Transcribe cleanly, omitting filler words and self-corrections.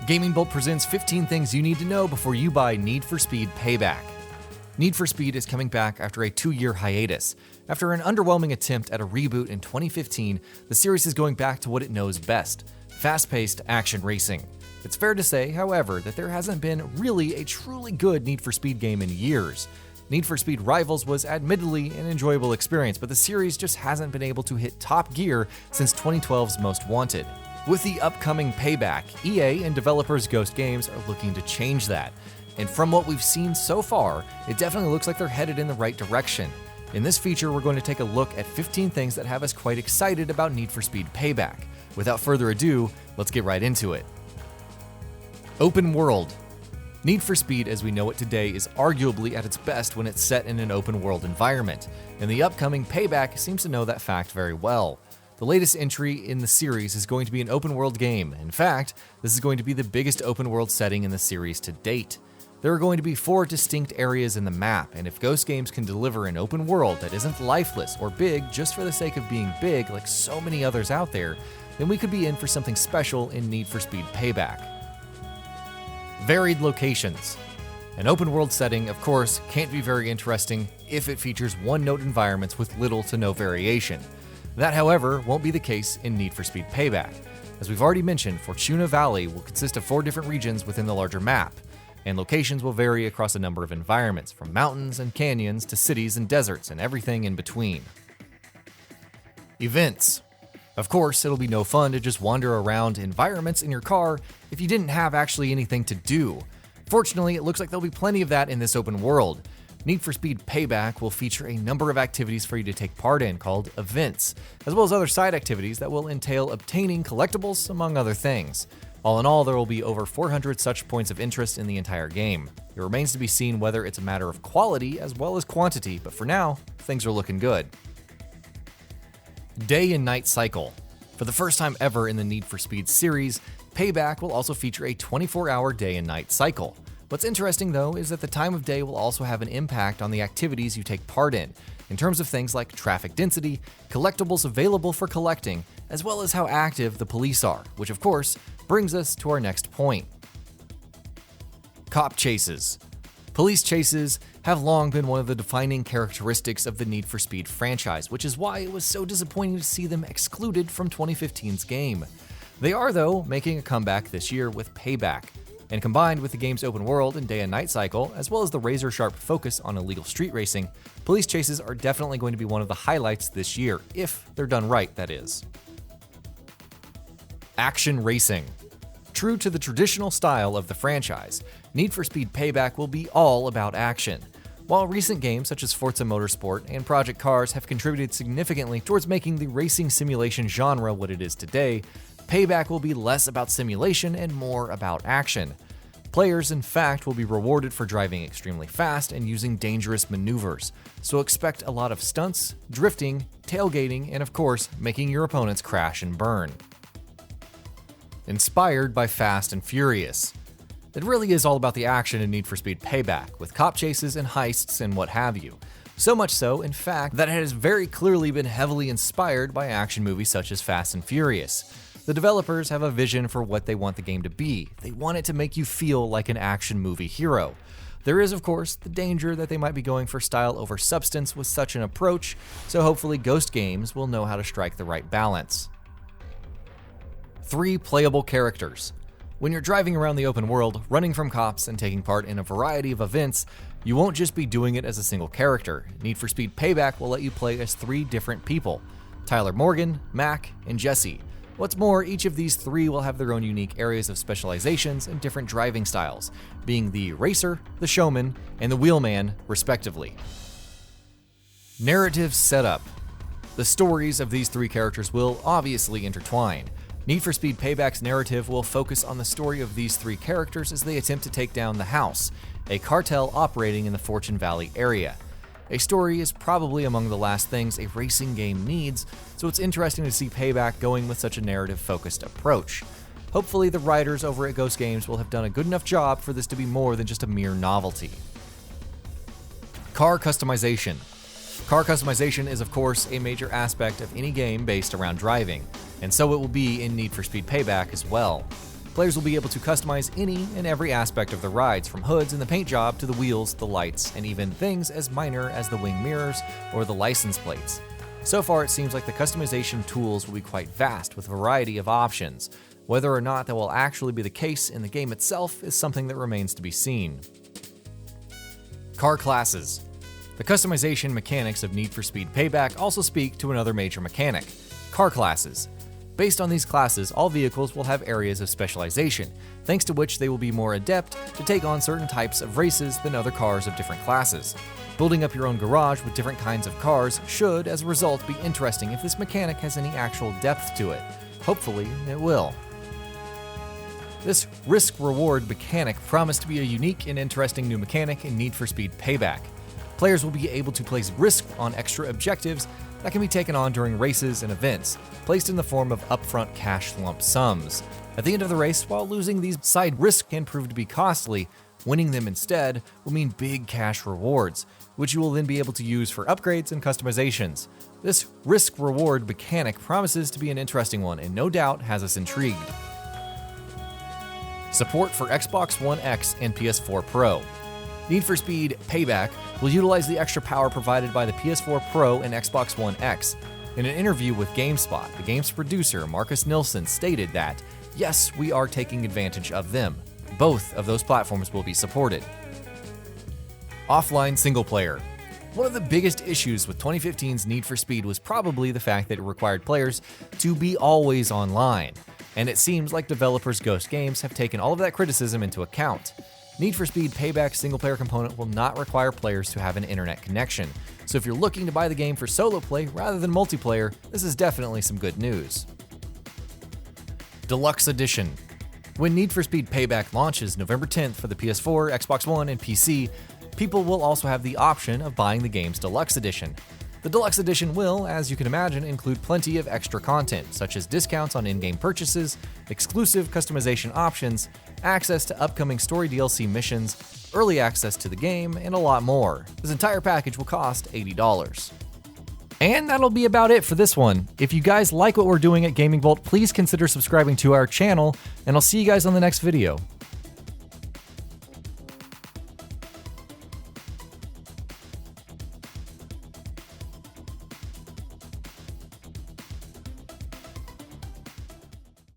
GamingBolt presents 15 things you need to know before you buy Need for Speed Payback. Need for Speed is coming back after a 2-year hiatus. After an underwhelming attempt at a reboot in 2015, the series is going back to what it knows best: fast-paced action racing. It's fair to say, however, that there hasn't been really a truly good Need for Speed game in years. Need for Speed Rivals was admittedly an enjoyable experience, but the series just hasn't been able to hit top gear since 2012's Most Wanted. With the upcoming Payback, EA and developers Ghost Games are looking to change that. And from what we've seen so far, it definitely looks like they're headed in the right direction. In this feature, we're going to take a look at 15 things that have us quite excited about Need for Speed Payback. Without further ado, let's get right into it. Open World. Need for Speed as we know it today is arguably at its best when it's set in an open world environment, and the upcoming Payback seems to know that fact very well. The latest entry in the series is going to be an open world game. In fact, this is going to be the biggest open world setting in the series to date. There are going to be 4 distinct areas in the map, and if Ghost Games can deliver an open world that isn't lifeless or big just for the sake of being big like so many others out there, then we could be in for something special in Need for Speed Payback. Varied locations. An open world setting, of course, can't be very interesting if it features one-note environments with little to no variation. That, however, won't be the case in Need for Speed Payback. As we've already mentioned, Fortuna Valley will consist of 4 different regions within the larger map, and locations will vary across a number of environments, from mountains and canyons to cities and deserts and everything in between. Events. Of course, it'll be no fun to just wander around environments in your car if you didn't have actually anything to do. Fortunately, it looks like there'll be plenty of that in this open world. Need for Speed Payback will feature a number of activities for you to take part in called events, as well as other side activities that will entail obtaining collectibles, among other things. All in all, there will be over 400 such points of interest in the entire game. It remains to be seen whether it's a matter of quality as well as quantity, but for now, things are looking good. Day and night cycle. For the first time ever in the Need for Speed series, Payback will also feature a 24-hour day and night cycle. What's interesting, though, is that the time of day will also have an impact on the activities you take part in terms of things like traffic density, collectibles available for collecting, as well as how active the police are, which of course brings us to our next point. Cop chases. Police chases have long been one of the defining characteristics of the Need for Speed franchise, which is why it was so disappointing to see them excluded from 2015's game. They are, though, making a comeback this year with Payback. And combined with the game's open world and day and night cycle, as well as the razor-sharp focus on illegal street racing, police chases are definitely going to be one of the highlights this year, if they're done right, that is. Action racing. True to the traditional style of the franchise, Need for Speed Payback will be all about action. While recent games such as Forza Motorsport and Project Cars have contributed significantly towards making the racing simulation genre what it is today, Payback will be less about simulation and more about action. Players, in fact, will be rewarded for driving extremely fast and using dangerous maneuvers, so expect a lot of stunts, drifting, tailgating, and of course, making your opponents crash and burn. Inspired by Fast and Furious. It really is all about the action in Need for Speed Payback, with cop chases and heists and what have you. So much so, in fact, that it has very clearly been heavily inspired by action movies such as Fast and Furious. The developers have a vision for what they want the game to be. They want it to make you feel like an action movie hero. There is, of course, the danger that they might be going for style over substance with such an approach, so hopefully Ghost Games will know how to strike the right balance. 3 playable characters. When you're driving around the open world, running from cops and taking part in a variety of events, you won't just be doing it as a single character. Need for Speed Payback will let you play as 3 different people: Tyler Morgan, Mac, and Jesse. What's more, each of these 3 will have their own unique areas of specializations and different driving styles, being the racer, the showman, and the wheelman, respectively. Narrative setup. The stories of these 3 characters will obviously intertwine. Need for Speed Payback's narrative will focus on the story of these 3 characters as they attempt to take down the House, a cartel operating in the Fortune Valley area. A story is probably among the last things a racing game needs, so it's interesting to see Payback going with such a narrative-focused approach. Hopefully the writers over at Ghost Games will have done a good enough job for this to be more than just a mere novelty. Car customization. Car customization is of course a major aspect of any game based around driving, and so it will be in Need for Speed Payback as well. Players will be able to customize any and every aspect of the rides, from hoods and the paint job to the wheels, the lights, and even things as minor as the wing mirrors or the license plates. So far, it seems like the customization tools will be quite vast with a variety of options. Whether or not that will actually be the case in the game itself is something that remains to be seen. Car classes. The customization mechanics of Need for Speed Payback also speak to another major mechanic: car classes. Based on these classes, all vehicles will have areas of specialization, thanks to which they will be more adept to take on certain types of races than other cars of different classes. Building up your own garage with different kinds of cars should, as a result, be interesting if this mechanic has any actual depth to it. Hopefully, it will. This risk-reward mechanic promised to be a unique and interesting new mechanic in Need for Speed Payback. Players will be able to place risk on extra objectives that can be taken on during races and events, placed in the form of upfront cash lump sums. At the end of the race, while losing these side risks can prove to be costly, winning them instead will mean big cash rewards, which you will then be able to use for upgrades and customizations. This risk-reward mechanic promises to be an interesting one and no doubt has us intrigued. Support for Xbox One X and PS4 Pro. Need for Speed Payback will utilize the extra power provided by the PS4 Pro and Xbox One X. In an interview with GameSpot, the game's producer Marcus Nilsson stated that, yes, we are taking advantage of them. Both of those platforms will be supported. Offline single player. One of the biggest issues with 2015's Need for Speed was probably the fact that it required players to be always online, and it seems like developers Ghost Games have taken all of that criticism into account. Need for Speed Payback's single-player component will not require players to have an internet connection, so if you're looking to buy the game for solo play rather than multiplayer, this is definitely some good news. Deluxe Edition. When Need for Speed Payback launches November 10th for the PS4, Xbox One, and PC, people will also have the option of buying the game's Deluxe Edition. The Deluxe Edition will, as you can imagine, include plenty of extra content, such as discounts on in-game purchases, exclusive customization options, access to upcoming story DLC missions, early access to the game, and a lot more. This entire package will cost $80. And that'll be about it for this one. If you guys like what we're doing at GamingBolt, please consider subscribing to our channel, and I'll see you guys on the next video.